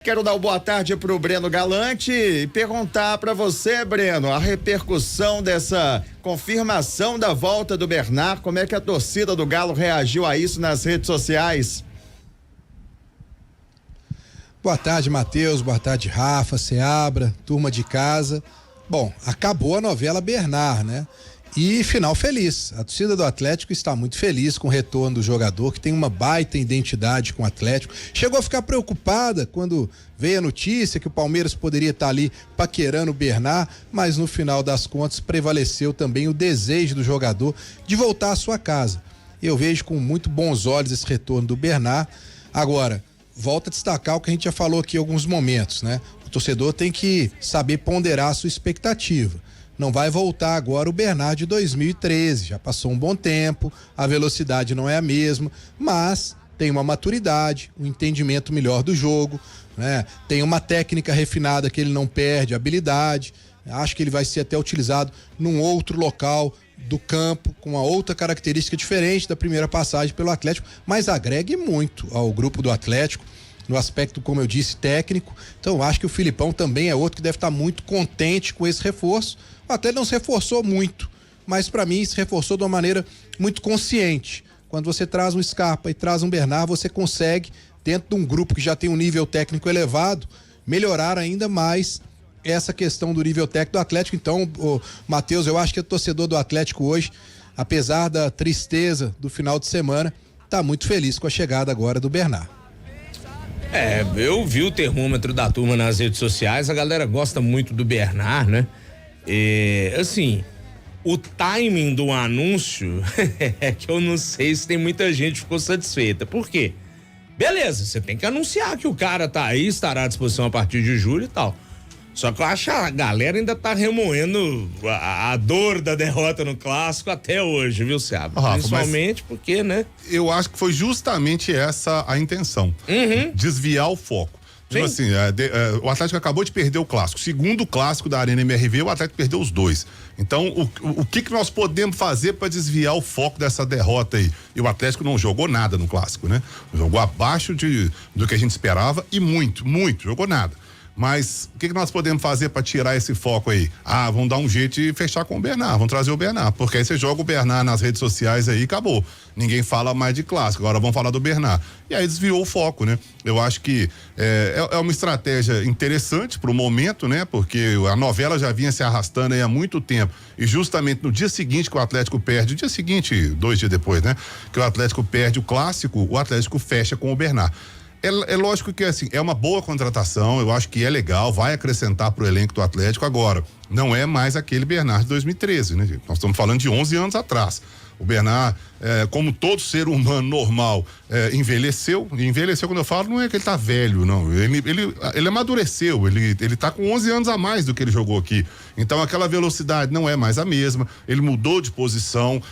Quero dar uma boa tarde pro Breno Galante e perguntar para você, Breno, a repercussão dessa confirmação da volta do Bernard, como é que a torcida do Galo reagiu a isso nas redes sociais? Boa tarde, Matheus, boa tarde, Rafa, Seabra, turma de casa. Bom, acabou a novela Bernard, né? E final feliz. A torcida do Atlético está muito feliz com o retorno do jogador, que tem uma baita identidade com o Atlético. Chegou a ficar preocupada quando veio a notícia que o Palmeiras poderia estar ali paquerando o Bernard, mas no final das contas prevaleceu também o desejo do jogador de voltar à sua casa. Eu vejo com muito bons olhos esse retorno do Bernard. Agora, volta a destacar o que a gente já falou aqui em alguns momentos, né? O torcedor tem que saber ponderar a sua expectativa. Não vai voltar agora o Bernard de 2013, já passou um bom tempo, a velocidade não é a mesma, mas tem uma maturidade, um entendimento melhor do jogo, né? Tem uma técnica refinada que ele não perde, habilidade. Acho que ele vai ser até utilizado num outro local do campo, com uma outra característica diferente da primeira passagem pelo Atlético, mas agregue muito ao grupo do Atlético, no aspecto, como eu disse, técnico. Então acho que o Filipão também é outro que deve estar muito contente com esse reforço. O Atlético não se reforçou muito, mas para mim se reforçou de uma maneira muito consciente. Quando você traz um Scarpa e traz um Bernard, você consegue, dentro de um grupo que já tem um nível técnico elevado, melhorar ainda mais essa questão do nível técnico do Atlético. Então, Matheus, eu acho que o torcedor do Atlético hoje, apesar da tristeza do final de semana, está muito feliz com a chegada agora do Bernard. Eu vi o termômetro da turma nas redes sociais, a galera gosta muito do Bernard, né? Assim, o timing do anúncio é que eu não sei se tem muita gente que ficou satisfeita. Por quê? Beleza, você tem que anunciar que o cara tá aí, estará à disposição a partir de julho e tal. Só que eu acho que a galera ainda tá remoendo a dor da derrota no clássico até hoje, viu, Seabra? Rafa, principalmente porque, né? Eu acho que foi justamente essa a intenção. Desviar o foco. Tipo assim, o Atlético acabou de perder o clássico. Segundo clássico da Arena MRV, o Atlético perdeu os dois. Então, o que nós podemos fazer para desviar o foco dessa derrota aí? E o Atlético não jogou nada no clássico, né? Jogou abaixo do que a gente esperava e muito, jogou nada. Mas o que nós podemos fazer para tirar esse foco aí? Vamos dar um jeito de fechar com o Bernard, vamos trazer o Bernard, porque aí você joga o Bernard nas redes sociais aí e acabou. Ninguém fala mais de clássico, agora vamos falar do Bernard. E aí desviou o foco, né? Eu acho que é uma estratégia interessante pro momento, né? Porque a novela já vinha se arrastando aí há muito tempo e justamente no dia seguinte que o Atlético perde, o dia seguinte, 2 dias depois, né? Que o Atlético perde o clássico, o Atlético fecha com o Bernard. É lógico que assim, é uma boa contratação, eu acho que é legal, vai acrescentar pro elenco do Atlético. Agora, não é mais aquele Bernard de 2013, né, gente? Nós estamos falando de 11 anos atrás. O Bernard, como todo ser humano normal, envelheceu. E envelheceu, quando eu falo, não é que ele tá velho, não. Ele amadureceu, ele tá com 11 anos a mais do que ele jogou aqui. Então aquela velocidade não é mais a mesma. Ele mudou de posição.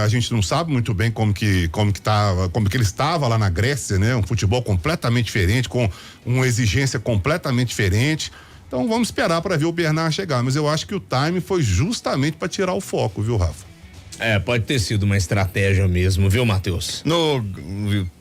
A gente não sabe muito bem como que ele estava lá na Grécia, né? Um futebol completamente diferente, com uma exigência completamente diferente. Então vamos esperar para ver o Bernard chegar. Mas eu acho que o time foi justamente para tirar o foco, viu, Rafa? Pode ter sido uma estratégia mesmo, viu, Matheus? No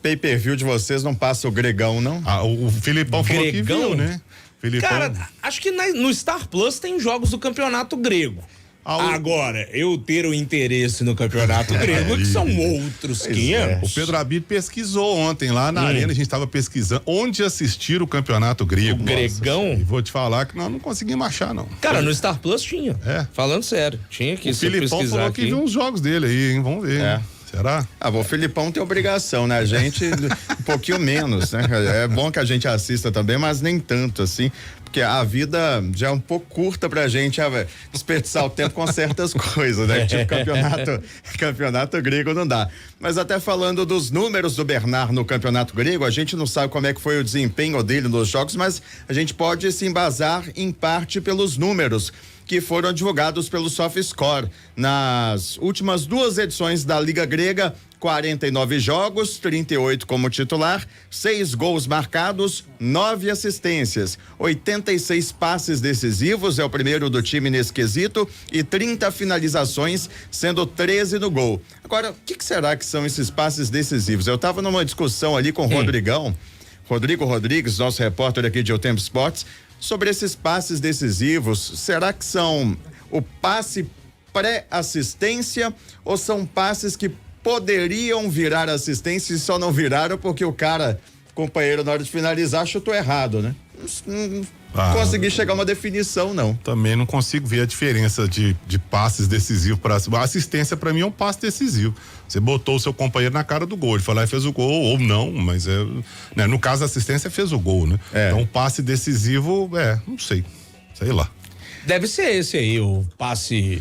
pay-per-view de vocês não passa o Gregão, não? O Filipão falou que viu, né? Filipão... Cara, acho que no Star Plus tem jogos do Campeonato Grego. Agora, eu ter o interesse no Campeonato Grego, que são outros 500. O Pedro Abílio pesquisou ontem lá na Arena, a gente estava pesquisando onde assistir o Campeonato Grego. O Gregão? E vou te falar que nós não conseguimos achar, não. Cara, no Star Plus tinha. Falando sério, tinha que pesquisar. O Filipão falou que viu uns jogos dele aí, hein? Vamos ver. Será? O Filipão tem obrigação, né? A gente um pouquinho menos, né? É bom que a gente assista também, mas nem tanto assim, porque a vida já é um pouco curta pra gente desperdiçar o tempo com certas coisas, né? Tipo campeonato grego não dá. Mas até falando dos números do Bernard no campeonato grego, a gente não sabe como é que foi o desempenho dele nos jogos, mas a gente pode se embasar em parte pelos números que foram divulgados pelo SofaScore. Nas últimas 2 edições da Liga Grega, 49 jogos, 38 como titular, 6 gols marcados, 9 assistências, 86 passes decisivos, é o primeiro do time nesse quesito, e 30 finalizações, sendo 13 no gol. Agora, o que será que são esses passes decisivos? Eu estava numa discussão ali com o Rodrigão, Rodrigo Rodrigues, nosso repórter aqui de O Tempo Esportes, sobre esses passes decisivos. Será que são o passe pré-assistência ou são passes que poderiam virar assistência e só não viraram porque o companheiro, na hora de finalizar, chutou errado, né? Não consegui chegar a uma definição, não. Também não consigo ver a diferença de passes decisivos para a assistência. Para mim é um passe decisivo. Você botou o seu companheiro na cara do gol, ele foi lá e fez o gol, ou não, mas né? No caso a assistência fez o gol, né? Então um passe decisivo, não sei lá. Deve ser esse aí, o passe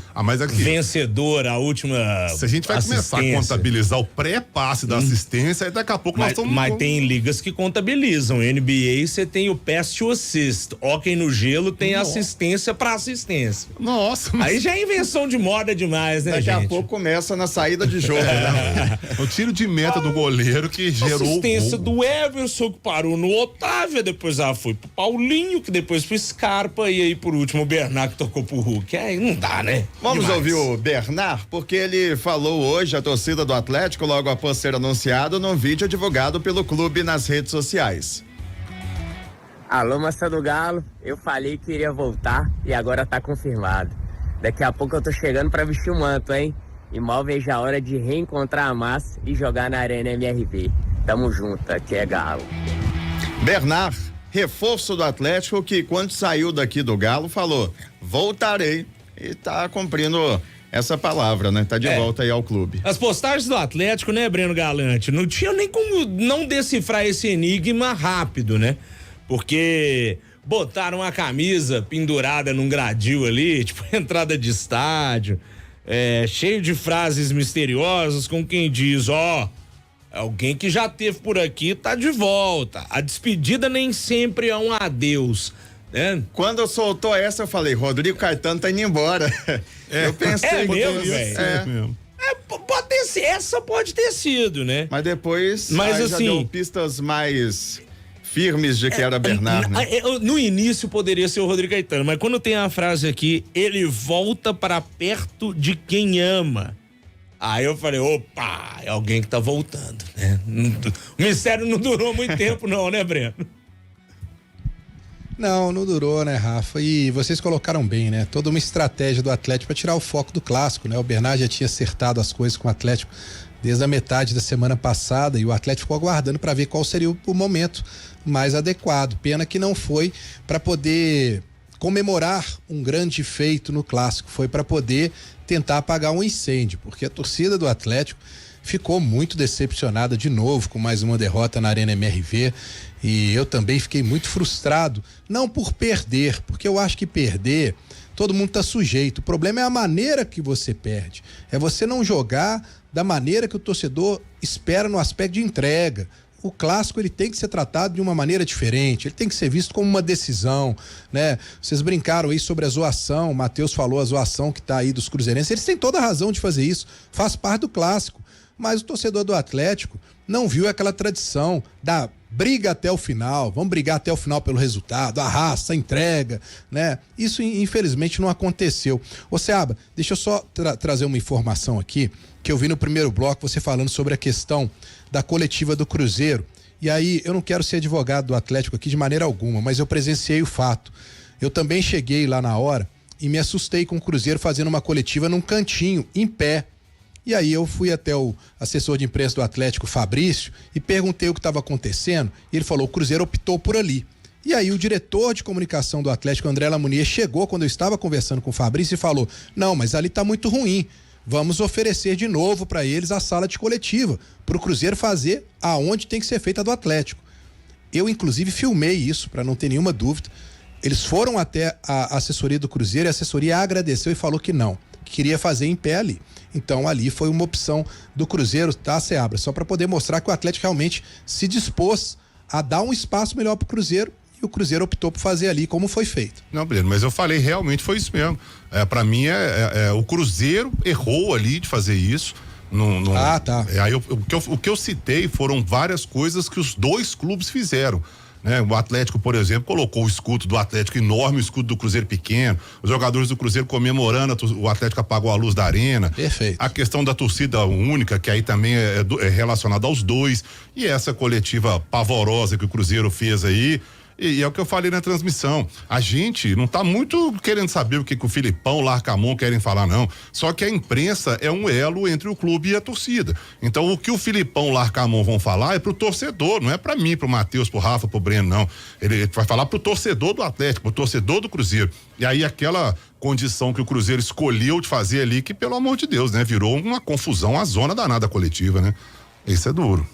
vencedor, a última. Se a gente vai começar a contabilizar o pré-passe da assistência, aí daqui a pouco nós estamos. Mas tem ligas que contabilizam. NBA você tem o pass to assist. Hóquei no gelo tem assistência pra assistência. Nossa. Aí já é invenção de moda demais, né, daqui gente? Daqui a pouco começa na saída de jogo. Né? O tiro de meta do goleiro que gerou. Assistência do Everson, que parou no Otávio, depois foi pro Paulinho, que depois pro Scarpa, e aí por último o Bernardo que tocou pro Hulk. Aí não dá, né? Vamos ouvir o Bernard, porque ele falou hoje a torcida do Atlético logo após ser anunciado num vídeo divulgado pelo clube nas redes sociais. Alô, moça do Galo, eu falei que iria voltar e agora tá confirmado. Daqui a pouco eu tô chegando pra vestir o manto, hein? E mal vejo a hora de reencontrar a massa e jogar na Arena MRV. Tamo junto, aqui é Galo. Bernard, reforço do Atlético, que quando saiu daqui do Galo falou, voltarei, e tá cumprindo essa palavra, né? Tá de volta aí ao clube. As postagens do Atlético, né, Breno Galante, não tinha nem como não decifrar esse enigma rápido, né? Porque botaram a camisa pendurada num gradil ali, tipo entrada de estádio, cheio de frases misteriosas, com quem diz, alguém que já teve por aqui tá de volta. A despedida nem sempre é um adeus, né? Quando eu soltou essa, eu falei, Rodrigo Caetano tá indo embora. Eu pensei mesmo. Pode ter sido, essa pode ter sido, né? Mas depois já assim, deu pistas mais firmes de que era Bernard, né? No início poderia ser o Rodrigo Caetano, mas quando tem a frase aqui, ele volta para perto de quem ama. Aí eu falei, opa, é alguém que tá voltando, né? O mistério não durou muito tempo não, né, Breno? Não durou, né, Rafa? E vocês colocaram bem, né? Toda uma estratégia do Atlético para tirar o foco do clássico, né? O Bernard já tinha acertado as coisas com o Atlético desde a metade da semana passada e o Atlético ficou aguardando para ver qual seria o momento mais adequado. Pena que não foi para poder comemorar um grande feito no clássico, foi para poder tentar apagar um incêndio, porque a torcida do Atlético ficou muito decepcionada de novo com mais uma derrota na Arena MRV e eu também fiquei muito frustrado, não por perder, porque eu acho que perder todo mundo tá sujeito, o problema é a maneira que você perde, é você não jogar da maneira que o torcedor espera no aspecto de entrega. O clássico ele tem que ser tratado de uma maneira diferente, ele tem que ser visto como uma decisão, né? Vocês brincaram aí sobre a zoação, o Matheus falou a zoação que tá aí dos cruzeirenses, eles têm toda a razão de fazer isso, faz parte do clássico, mas o torcedor do Atlético não viu aquela tradição da briga até o final, vamos brigar até o final pelo resultado, a raça, a entrega, né? Isso infelizmente não aconteceu. Ô Seaba, deixa eu só trazer uma informação aqui, que eu vi no primeiro bloco você falando sobre a questão da coletiva do Cruzeiro, e aí eu não quero ser advogado do Atlético aqui de maneira alguma, mas eu presenciei o fato. Eu também cheguei lá na hora e me assustei com o Cruzeiro fazendo uma coletiva num cantinho, em pé. E aí eu fui até o assessor de imprensa do Atlético, Fabrício, e perguntei o que estava acontecendo, e ele falou, o Cruzeiro optou por ali. E aí o diretor de comunicação do Atlético, André Lamounier, chegou quando eu estava conversando com o Fabrício e falou, não, mas ali tá muito ruim, vamos oferecer de novo para eles a sala de coletiva, para o Cruzeiro fazer aonde tem que ser feita a do Atlético. Eu inclusive filmei isso, para não ter nenhuma dúvida. Eles foram até a assessoria do Cruzeiro e a assessoria agradeceu e falou que não, que queria fazer em pé ali. Então ali foi uma opção do Cruzeiro, tá, Seabra? Só para poder mostrar que o Atlético realmente se dispôs a dar um espaço melhor pro Cruzeiro e o Cruzeiro optou por fazer ali como foi feito. Não, Breno, mas eu falei, realmente foi isso mesmo. Para mim o Cruzeiro errou ali de fazer isso. Tá. Aí o que eu citei foram várias coisas que os dois clubes fizeram. né? O Atlético, por exemplo, colocou o escudo do Atlético enorme, o escudo do Cruzeiro pequeno, os jogadores do Cruzeiro comemorando, o Atlético apagou a luz da arena. Perfeito. A questão da torcida única, que aí também é relacionada aos dois, e essa coletiva pavorosa que o Cruzeiro fez aí. E é o que eu falei na transmissão. A gente não tá muito querendo saber o que o Filipão, o Larcamon querem falar, não. Só que a imprensa é um elo entre o clube e a torcida. Então, o que o Filipão, o Larcamon vão falar é pro torcedor, não é pra mim, pro Matheus, pro Rafa, pro Breno, não. Ele vai falar pro torcedor do Atlético, pro torcedor do Cruzeiro. E aí, aquela condição que o Cruzeiro escolheu de fazer ali, que, pelo amor de Deus, né? Virou uma confusão, a zona danada coletiva, né? Isso é duro.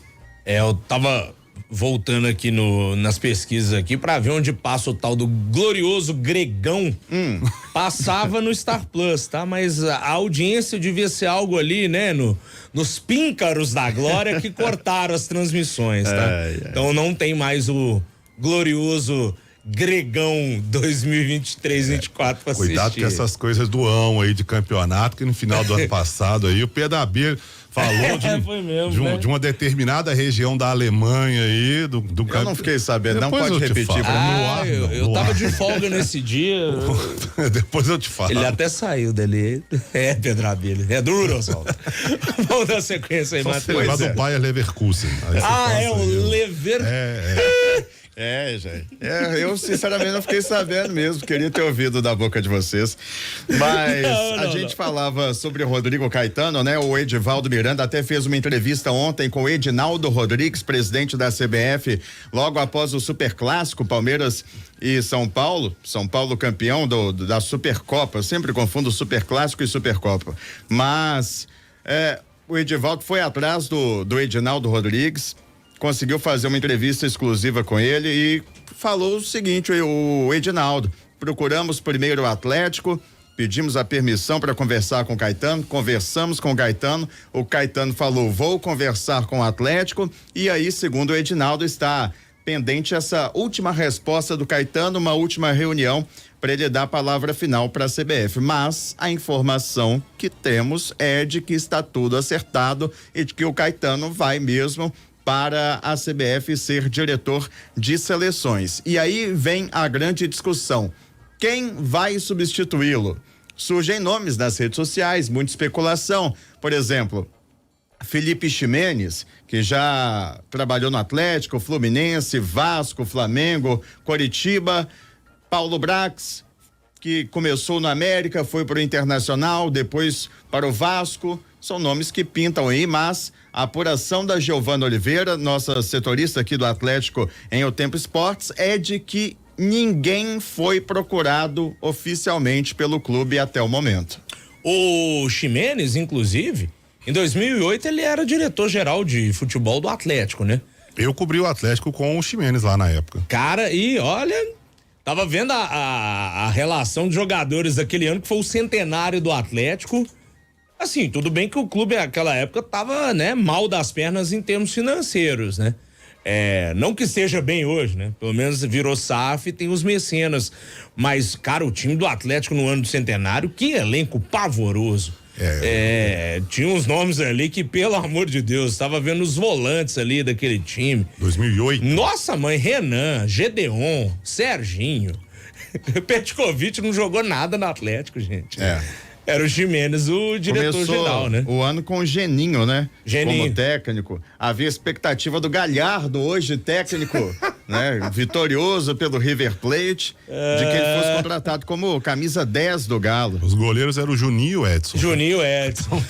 Eu tava voltando aqui nas pesquisas aqui pra ver onde passa o tal do glorioso Gregão. Passava no Star Plus, tá? Mas a audiência devia ser algo ali, né? Nos píncaros da glória que cortaram as transmissões, tá? Então não tem mais o glorioso Gregão 2023-24 pra assistir. Cuidado com essas coisas do aí de campeonato, que no final do ano passado aí o PW falou de uma determinada região da Alemanha aí, do Eu não fiquei sabendo, não Depois pode eu te repetir falo. pra mim. Eu tava de folga nesse dia. Depois eu te falo. Ele até saiu dali. É, Pedro Abelha. É duro, Oswaldo. Vamos dar sequência aí, Só se levar Matheus. do Bayer Leverkusen. Aí você É o passa aí. Lever. Gente. Eu sinceramente não fiquei sabendo mesmo, queria ter ouvido da boca de vocês. Mas a gente falava sobre o Rodrigo Caetano, né? O Edivaldo Miranda até fez uma entrevista ontem com o Edinaldo Rodrigues, presidente da CBF, logo após o Superclássico, Palmeiras e São Paulo. São Paulo campeão da Supercopa. Eu sempre confundo Superclássico e Supercopa. Mas o Edivaldo foi atrás do Edinaldo Rodrigues, conseguiu fazer uma entrevista exclusiva com ele e falou o seguinte, o Edinaldo: procuramos primeiro o Atlético, pedimos a permissão para conversar com o Caetano, conversamos com o Caetano falou, vou conversar com o Atlético, e aí, segundo o Edinaldo, está pendente essa última resposta do Caetano, uma última reunião para ele dar a palavra final para a CBF, mas a informação que temos é de que está tudo acertado e de que o Caetano vai mesmo para a CBF ser diretor de seleções. E aí vem a grande discussão: quem vai substituí-lo? Surgem nomes nas redes sociais, muita especulação. Por exemplo, Felipe Ximenes, que já trabalhou no Atlético, Fluminense, Vasco, Flamengo, Coritiba. Paulo Brax, que começou no América, foi para o Internacional, depois para o Vasco. São nomes que pintam aí, mas a apuração da Giovana Oliveira, nossa setorista aqui do Atlético em O Tempo Esportes, é de que ninguém foi procurado oficialmente pelo clube até o momento. O Ximenes, inclusive, em 2008 ele era diretor-geral de futebol do Atlético, né? Eu cobri o Atlético com o Ximenes lá na época. Cara, e olha, tava vendo a relação de jogadores daquele ano, que foi o centenário do Atlético. Assim, tudo bem que o clube naquela época tava, né, mal das pernas em termos financeiros, né? Não que esteja bem hoje, né? Pelo menos virou SAF e tem os mecenas. Mas, cara, o time do Atlético no ano do centenário, que elenco pavoroso. Tinha uns nomes ali que, pelo amor de Deus, tava vendo os volantes ali daquele time. 2008. Nossa mãe, Renan, Gedeon, Serginho. Petkovic não jogou nada no Atlético, gente. Era o Ximenes, o diretor-geral, né? O ano com o Geninho, né? Geninho. Como técnico. Havia expectativa do Galhardo, hoje técnico, né? Vitorioso pelo River Plate, de que ele fosse contratado como camisa 10 do Galo. Os goleiros eram o Juninho e o Edson. Juninho Edson.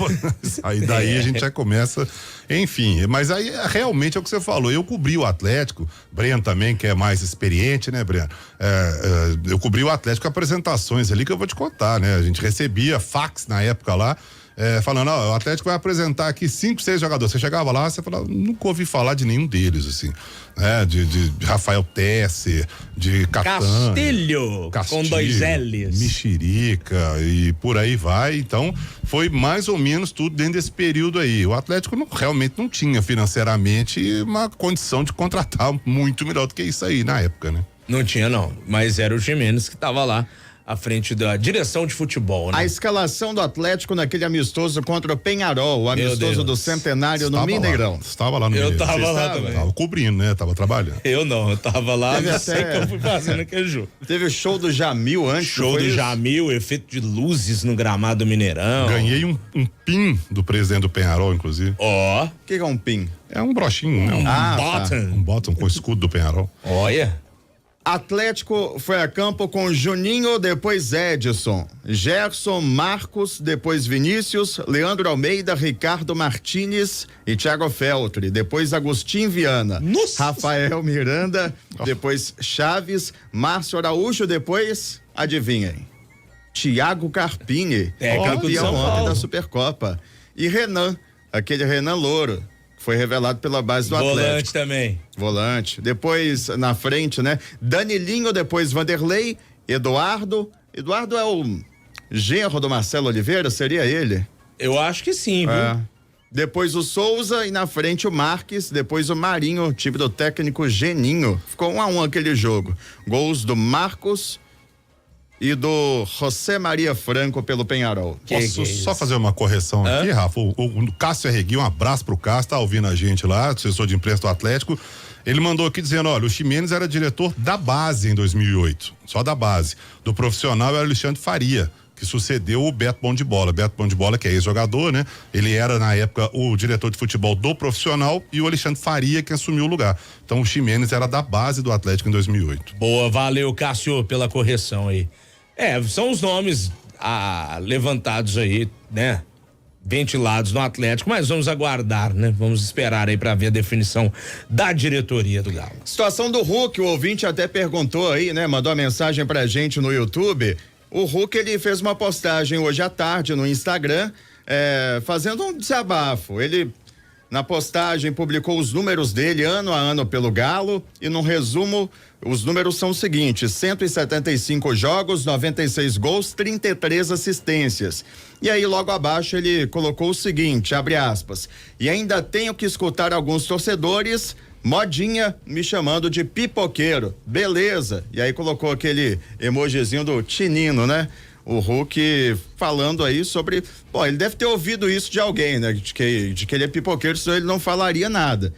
Aí daí a gente já começa, enfim, mas aí realmente é o que você falou, eu cobri o Atlético, Breno também, que é mais experiente, né, Breno? Eu cobri o Atlético, apresentações ali que eu vou te contar, né? A gente recebia fax na época lá, falando, o Atlético vai apresentar aqui 5, 6 jogadores. Você chegava lá, você falava, nunca ouvi falar de nenhum deles, assim, né? De Rafael Tesser, de Castilho, com 2 L's. Mexerica e por aí vai. Então, foi mais ou menos tudo dentro desse período aí. O Atlético realmente não tinha financeiramente uma condição de contratar muito melhor do que isso aí na época, né? Não tinha, não, mas era o Ximenes que tava lá à frente da direção de futebol, né? A escalação do Atlético naquele amistoso contra o Penharol, o amistoso do Centenário no Mineirão. Estava lá no Mineirão. Eu tava lá também. Tava cobrindo, né? Tava trabalhando. Eu não, eu tava lá, Teve não sei o que eu fui fazendo aquele jogo. Teve o show do Jamil antes. Show do Jamil, efeito de luzes no gramado do Mineirão. Ganhei um pin do presidente do Penharol, inclusive. Ó. O que é um pin? É um brochinho, né? Um bottom com escudo do Penharol. Olha. Atlético foi a campo com Juninho, depois Edson, Gerson, Marcos, depois Vinícius, Leandro Almeida, Ricardo Martínez e Thiago Feltri, depois Agostinho Viana, Nossa. Rafael Miranda, depois Chaves, Márcio Araújo, depois, adivinhem, Thiago Carpini, Técnico de São campeão ontem Paulo. da Supercopa, e Renan, aquele Renan Louro, foi revelado pela base do Volante Atlético. também. Volante. Depois, na frente, né? Danilinho, depois Vanderlei, Eduardo. Eduardo é o genro do Marcelo Oliveira, seria ele? Eu acho que sim, viu? É. Depois o Souza e na frente o Marques, depois o Marinho, time do técnico Geninho. Ficou 1-1 aquele jogo. Gols do Marcos e do José Maria Franco pelo Penharol. Posso só fazer uma correção aqui, Rafa? O Cássio Arregui, um abraço pro Cássio, tá ouvindo a gente lá, assessor de imprensa do Atlético. Ele mandou aqui dizendo, olha, o Ximenes era diretor da base em 2008, só da base. Do profissional era o Alexandre Faria, que sucedeu o Beto Bom de Bola. Beto Bom de Bola, que é ex-jogador, né? Ele era, na época, o diretor de futebol do profissional e o Alexandre Faria que assumiu o lugar. Então, o Ximenes era da base do Atlético em 2008. Boa, valeu, Cássio, pela correção aí. São os nomes levantados aí, né? Ventilados no Atlético, mas vamos aguardar, né? Vamos esperar aí pra ver a definição da diretoria do Galo. Situação do Hulk, o ouvinte até perguntou aí, né? Mandou uma mensagem pra gente no YouTube. O Hulk, ele fez uma postagem hoje à tarde no Instagram, fazendo um desabafo. Ele, na postagem, publicou os números dele ano a ano pelo Galo e no resumo, os números são os seguintes: 175 jogos, 96 gols, 33 assistências. E aí logo abaixo ele colocou o seguinte, abre aspas, e ainda tenho que escutar alguns torcedores, modinha, me chamando de pipoqueiro, beleza. E aí colocou aquele emojizinho do Tinino, né? O Hulk falando aí sobre, ele deve ter ouvido isso de alguém, né? De que ele é pipoqueiro, senão ele não falaria nada.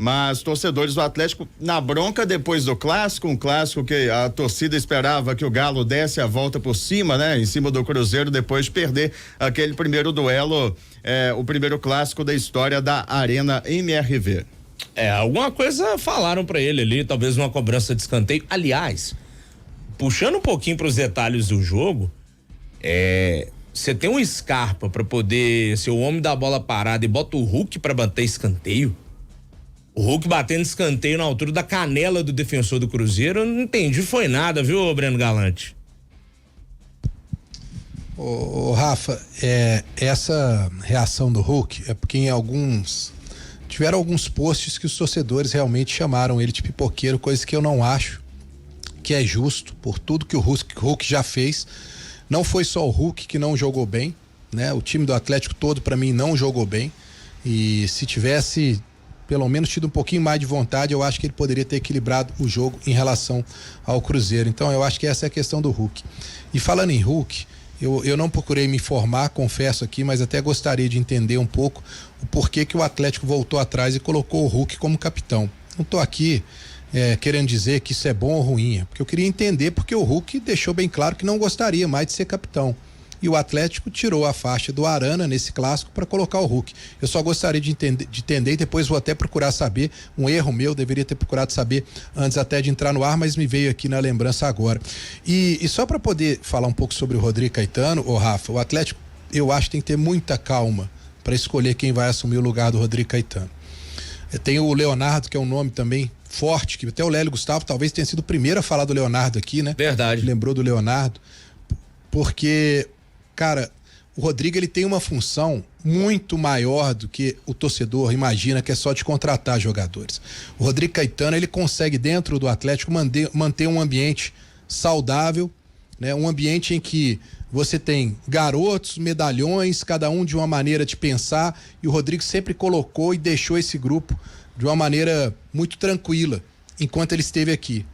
Mas torcedores do Atlético na bronca depois do clássico, um clássico que a torcida esperava que o Galo desse a volta por cima, né? Em cima do Cruzeiro, depois de perder aquele primeiro duelo, o primeiro clássico da história da Arena MRV. Alguma coisa falaram pra ele ali, talvez uma cobrança de escanteio. Aliás, puxando um pouquinho pros detalhes do jogo, você tem um Scarpa pra poder ser o homem da bola parada e bota o Hulk pra bater escanteio. O Hulk batendo escanteio na altura da canela do defensor do Cruzeiro, eu não entendi, foi nada, viu, Breno Galante? Ô Rafa, essa reação do Hulk é porque tiveram alguns posts que os torcedores realmente chamaram ele de pipoqueiro, coisa que eu não acho que é justo por tudo que o Hulk já fez. Não foi só o Hulk que não jogou bem, né? O time do Atlético todo, pra mim, não jogou bem. E se tivesse pelo menos tido um pouquinho mais de vontade, eu acho que ele poderia ter equilibrado o jogo em relação ao Cruzeiro. Então eu acho que essa é a questão do Hulk. E falando em Hulk, eu não procurei me informar, confesso aqui, mas até gostaria de entender um pouco o porquê que o Atlético voltou atrás e colocou o Hulk como capitão. Não estou aqui querendo dizer que isso é bom ou ruim, porque eu queria entender porque o Hulk deixou bem claro que não gostaria mais de ser capitão. E o Atlético tirou a faixa do Arana nesse clássico para colocar o Hulk. Eu só gostaria de entender e depois vou até procurar saber, um erro meu, deveria ter procurado saber antes até de entrar no ar, mas me veio aqui na lembrança agora. E só para poder falar um pouco sobre o Rodrigo Caetano, Rafa, o Atlético, eu acho que tem que ter muita calma para escolher quem vai assumir o lugar do Rodrigo Caetano. Tem o Leonardo, que é um nome também forte, que até o Lélio Gustavo talvez tenha sido o primeiro a falar do Leonardo aqui, né? Verdade. Lembrou do Leonardo, porque, cara, o Rodrigo, ele tem uma função muito maior do que o torcedor imagina, que é só de contratar jogadores. O Rodrigo Caetano, ele consegue dentro do Atlético manter um ambiente saudável, né? Um ambiente em que você tem garotos, medalhões, cada um de uma maneira de pensar, e o Rodrigo sempre colocou e deixou esse grupo de uma maneira muito tranquila enquanto ele esteve aqui.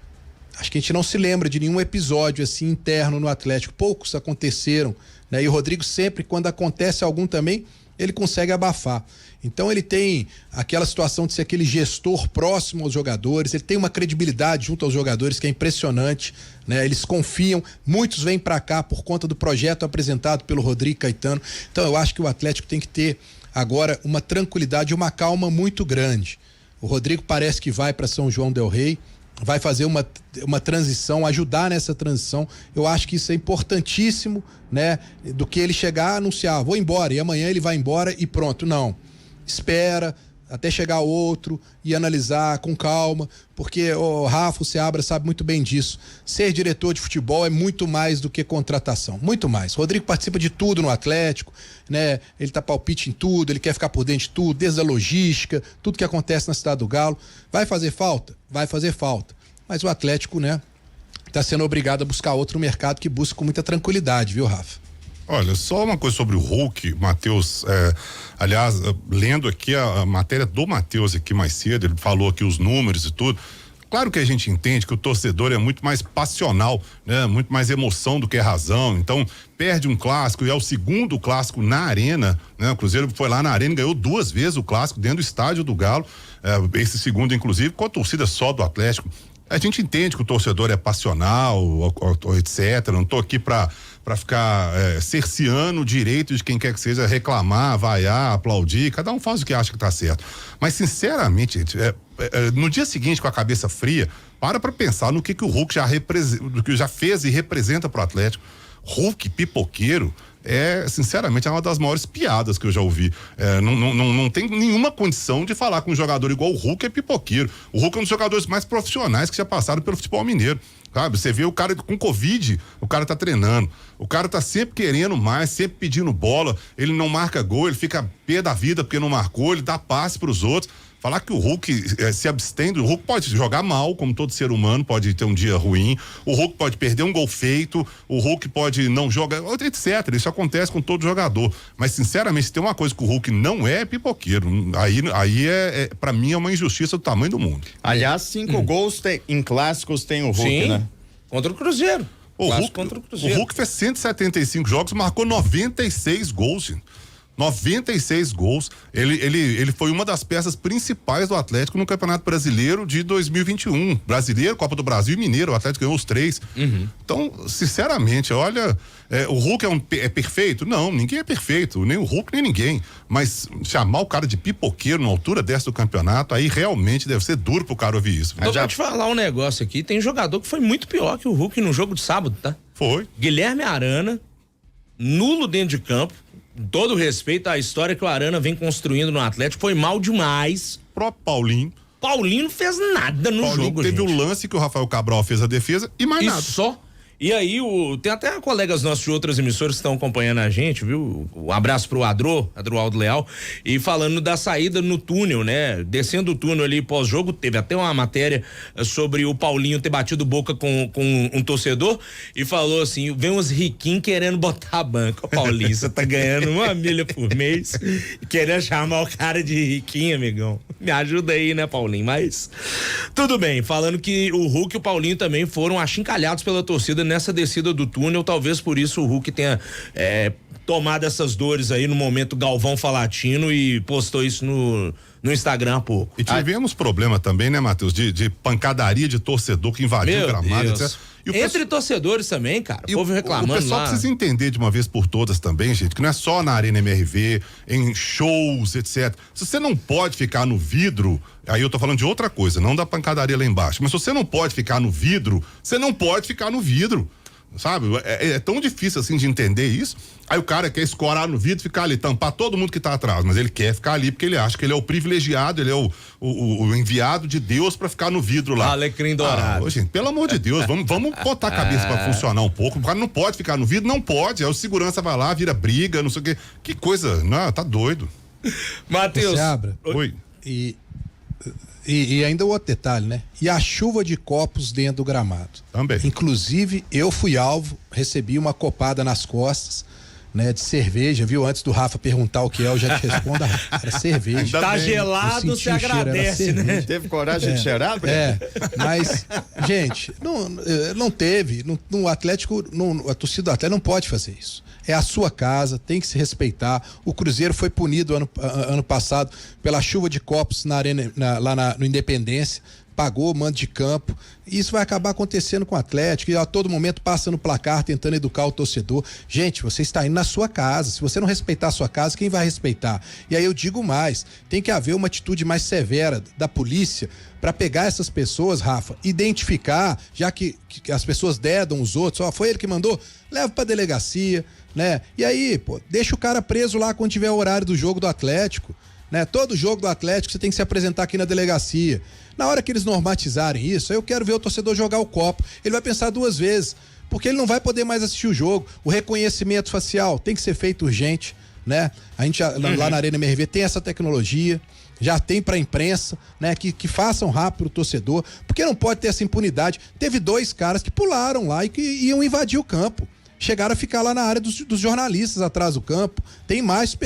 Acho que a gente não se lembra de nenhum episódio assim interno no Atlético. Poucos aconteceram, né? E o Rodrigo sempre, quando acontece algum também, ele consegue abafar. Então ele tem aquela situação de ser aquele gestor próximo aos jogadores, ele tem uma credibilidade junto aos jogadores que é impressionante, né? Eles confiam, muitos vêm para cá por conta do projeto apresentado pelo Rodrigo Caetano. Então eu acho que o Atlético tem que ter agora uma tranquilidade e uma calma muito grande. O Rodrigo parece que vai para São João del Rei, vai fazer uma transição, ajudar nessa transição. Eu acho que isso é importantíssimo, né? Do que ele chegar a anunciar, vou embora, e amanhã ele vai embora e pronto. Não. Espera até chegar outro e analisar com calma, porque o Rafa, o Seabra sabe muito bem disso. Ser diretor de futebol é muito mais do que contratação, muito mais. Rodrigo participa de tudo no Atlético, né? Ele tá palpite em tudo, ele quer ficar por dentro de tudo, desde a logística, tudo que acontece na Cidade do Galo. Vai fazer falta? Vai fazer falta. Mas o Atlético, né, tá sendo obrigado a buscar outro mercado que busca com muita tranquilidade, viu, Rafa? Olha, só uma coisa sobre o Hulk, Matheus, aliás, lendo aqui a matéria do Matheus aqui mais cedo, ele falou aqui os números e tudo. Claro que a gente entende que o torcedor é muito mais passional, né? Muito mais emoção do que razão. Então, perde um clássico e é o segundo clássico na Arena, né? O Cruzeiro foi lá na Arena e ganhou 2 vezes o clássico dentro do estádio do Galo, esse segundo, inclusive, com a torcida só do Atlético. A gente entende que o torcedor é passional, etc. Não tô aqui pra ficar cerceando o direito de quem quer que seja reclamar, vaiar, aplaudir. Cada um faz o que acha que tá certo. Mas, sinceramente, gente, no dia seguinte, com a cabeça fria, para pensar no que o Hulk já fez e representa pro Atlético. Hulk pipoqueiro sinceramente, é uma das maiores piadas que eu já ouvi. Não tem nenhuma condição de falar com um jogador igual o Hulk é pipoqueiro. O Hulk é um dos jogadores mais profissionais que já passaram pelo futebol mineiro, sabe? Você vê o cara com Covid, o cara tá treinando, o cara tá sempre querendo mais, sempre pedindo bola, ele não marca gol, ele fica pé da vida porque não marcou, ele dá passe pros outros. Falar que o Hulk se abstém, o Hulk pode jogar mal, como todo ser humano, pode ter um dia ruim, o Hulk pode perder um gol feito, o Hulk pode não jogar, etc. Isso acontece com todo jogador. Mas, sinceramente, se tem uma coisa que o Hulk não é pipoqueiro. Aí pra mim, é uma injustiça do tamanho do mundo. Aliás, 5 gols em clássicos tem o Hulk, sim, né? Contra o Cruzeiro. O Hulk fez 175 jogos, marcou 96 gols, gente. 96 gols. Ele foi uma das peças principais do Atlético no Campeonato Brasileiro de 2021. Brasileiro, Copa do Brasil e Mineiro. O Atlético ganhou os 3. Uhum. Então, sinceramente, olha, o Hulk é perfeito? Não, ninguém é perfeito. Nem o Hulk, nem ninguém. Mas chamar o cara de pipoqueiro na altura dessa do campeonato, aí realmente deve ser duro pro cara ouvir isso. Então, pra te falar um negócio aqui, tem jogador que foi muito pior que o Hulk no jogo de sábado, tá? Foi. Guilherme Arana, nulo dentro de campo. Todo respeito à história que o Arana vem construindo no Atlético, foi mal demais. Próprio Paulinho. Paulinho não fez nada no jogo, teve gente. o lance que o Rafael Cabral fez a defesa e mais nada. Só. E aí, tem até colegas nossos de outras emissoras que estão acompanhando a gente, viu? Um abraço pro Adroaldo Leal, e falando da saída no túnel, né? Descendo o túnel ali pós-jogo, teve até uma matéria sobre o Paulinho ter batido boca com um torcedor e falou assim, vem uns riquinhos querendo botar a banca. Ô, Paulinho, você tá ganhando 1 milha por mês e querendo chamar o cara de riquinho, amigão. Me ajuda aí, né, Paulinho? Mas tudo bem, falando que o Hulk e o Paulinho também foram achincalhados pela torcida nessa descida do túnel, talvez por isso o Hulk tenha tomado essas dores aí no momento Galvão Falatino e postou isso no Instagram há pouco. E tivemos problema também, né, Matheus, de pancadaria de torcedor que invadiu o gramado, etc. Entre torcedores também, cara, o povo reclamando lá. O pessoal precisa entender de uma vez por todas também, gente, que não é só na Arena MRV, em shows, etc. Se você não pode ficar no vidro, aí eu tô falando de outra coisa, não da pancadaria lá embaixo, mas se você não pode ficar no vidro, você não pode ficar no vidro. Sabe? É tão difícil assim de entender isso. Aí o cara quer escorar no vidro, ficar ali, tampar todo mundo que tá atrás, mas ele quer ficar ali porque ele acha que ele é o privilegiado, ele é o enviado de Deus pra ficar no vidro lá. Alecrim dourado. Gente, pelo amor de Deus, vamos botar a cabeça pra funcionar um pouco. O cara não pode ficar no vidro, não pode. Aí o segurança vai lá, vira briga, não sei o quê. Que coisa, não, tá doido. Matheus. Oi. E ainda o outro detalhe, né? E a chuva de copos dentro do gramado. Também. Inclusive, eu fui alvo, recebi uma copada nas costas, né, de cerveja, viu? Antes do Rafa perguntar o que é, eu já te respondo, era cerveja. Tá bem. gelado, Eu você senti o cheiro, era agradece, né? cerveja. Teve coragem de cheirar, Breno? Mas, gente, não teve, o Atlético, a torcida do Atlético não pode fazer isso. É a sua casa, tem que se respeitar. O Cruzeiro foi punido ano passado pela chuva de copos na arena, no Independência, pagou o mando de campo. E isso vai acabar acontecendo com o Atlético, e a todo momento passa no placar tentando educar o torcedor. Gente, você está indo na sua casa. Se você não respeitar a sua casa, quem vai respeitar? E aí eu digo mais, tem que haver uma atitude mais severa da polícia para pegar essas pessoas, Rafa, identificar, já que as pessoas dedam os outros, foi ele que mandou, leva pra delegacia, né? E aí, pô, deixa o cara preso lá quando tiver o horário do jogo do Atlético, né? Todo jogo do Atlético você tem que se apresentar aqui na delegacia. Na hora que eles normatizarem isso, eu quero ver o torcedor jogar o copo. Ele vai pensar duas vezes, porque ele não vai poder mais assistir o jogo. O reconhecimento facial tem que ser feito urgente, né? A gente lá na Arena MRV tem essa tecnologia, já tem pra imprensa, né? Que façam rápido o torcedor, porque não pode ter essa impunidade. Teve 2 caras que pularam lá e que iam invadir o campo. Chegaram a ficar lá na área dos jornalistas atrás do campo. Tem mais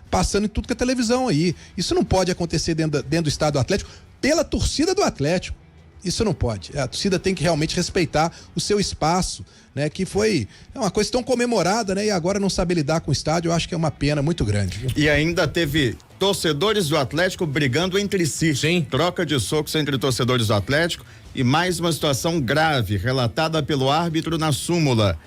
passando em tudo que é televisão aí. Isso não pode acontecer dentro do estádio do Atlético pela torcida do Atlético. Isso não pode. A torcida tem que realmente respeitar o seu espaço, né? Que foi uma coisa tão comemorada, né? E agora não sabe lidar com o estádio, eu acho que é uma pena muito grande. Viu? E ainda teve torcedores do Atlético brigando entre si. Sim. Troca de socos entre torcedores do Atlético e mais uma situação grave relatada pelo árbitro na súmula.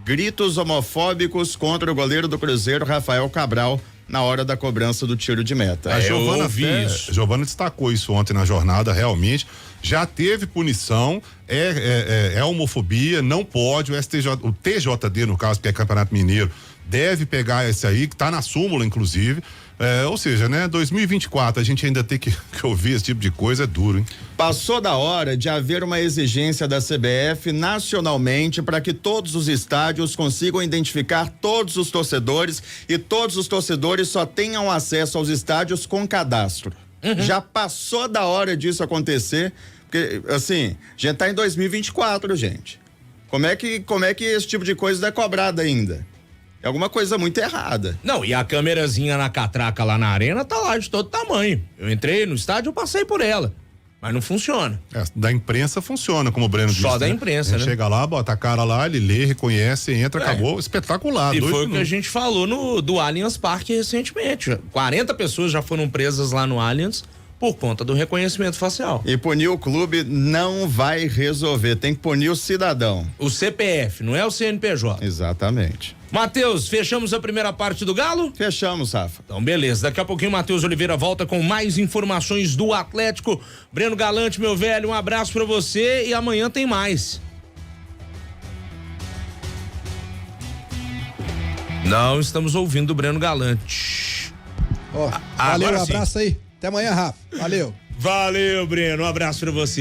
Gritos homofóbicos contra o goleiro do Cruzeiro, Rafael Cabral, na hora da cobrança do tiro de meta. A eu ouvi isso. Giovana destacou isso ontem na jornada, realmente. Já teve punição, é homofobia, não pode. O TJD, no caso, que é Campeonato Mineiro, deve pegar esse aí, que tá na súmula, inclusive. Ou seja, né, 2024 a gente ainda tem que ouvir esse tipo de coisa, é duro, hein? Passou da hora de haver uma exigência da CBF nacionalmente para que todos os estádios consigam identificar todos os torcedores e todos os torcedores só tenham acesso aos estádios com cadastro. Já passou da hora disso acontecer, porque assim, a gente tá em 2024, gente. Como é que esse tipo de coisa é cobrada ainda? É alguma coisa muito errada. Não, e a câmerazinha na catraca lá na arena tá lá de todo tamanho. Eu entrei no estádio, eu passei por ela. Mas não funciona. Da imprensa funciona, como o Breno disse. Só da imprensa, né? Chega lá, bota a cara lá, ele lê, reconhece, entra, acabou. Espetacular. E foi o que minutos. a gente falou do Allianz Parque recentemente. 40 pessoas já foram presas lá no Allianz por conta do reconhecimento facial. E punir o clube não vai resolver, tem que punir o cidadão. O CPF, não é o CNPJ. Exatamente. Matheus, fechamos a primeira parte do Galo? Fechamos, Rafa. Então, beleza. Daqui a pouquinho, Matheus Oliveira volta com mais informações do Atlético. Breno Galante, meu velho, um abraço pra você e amanhã tem mais. Não estamos ouvindo o Breno Galante. Valeu, agora um abraço aí. Até amanhã, Rafa. Valeu. Valeu, Breno. Um abraço pra você.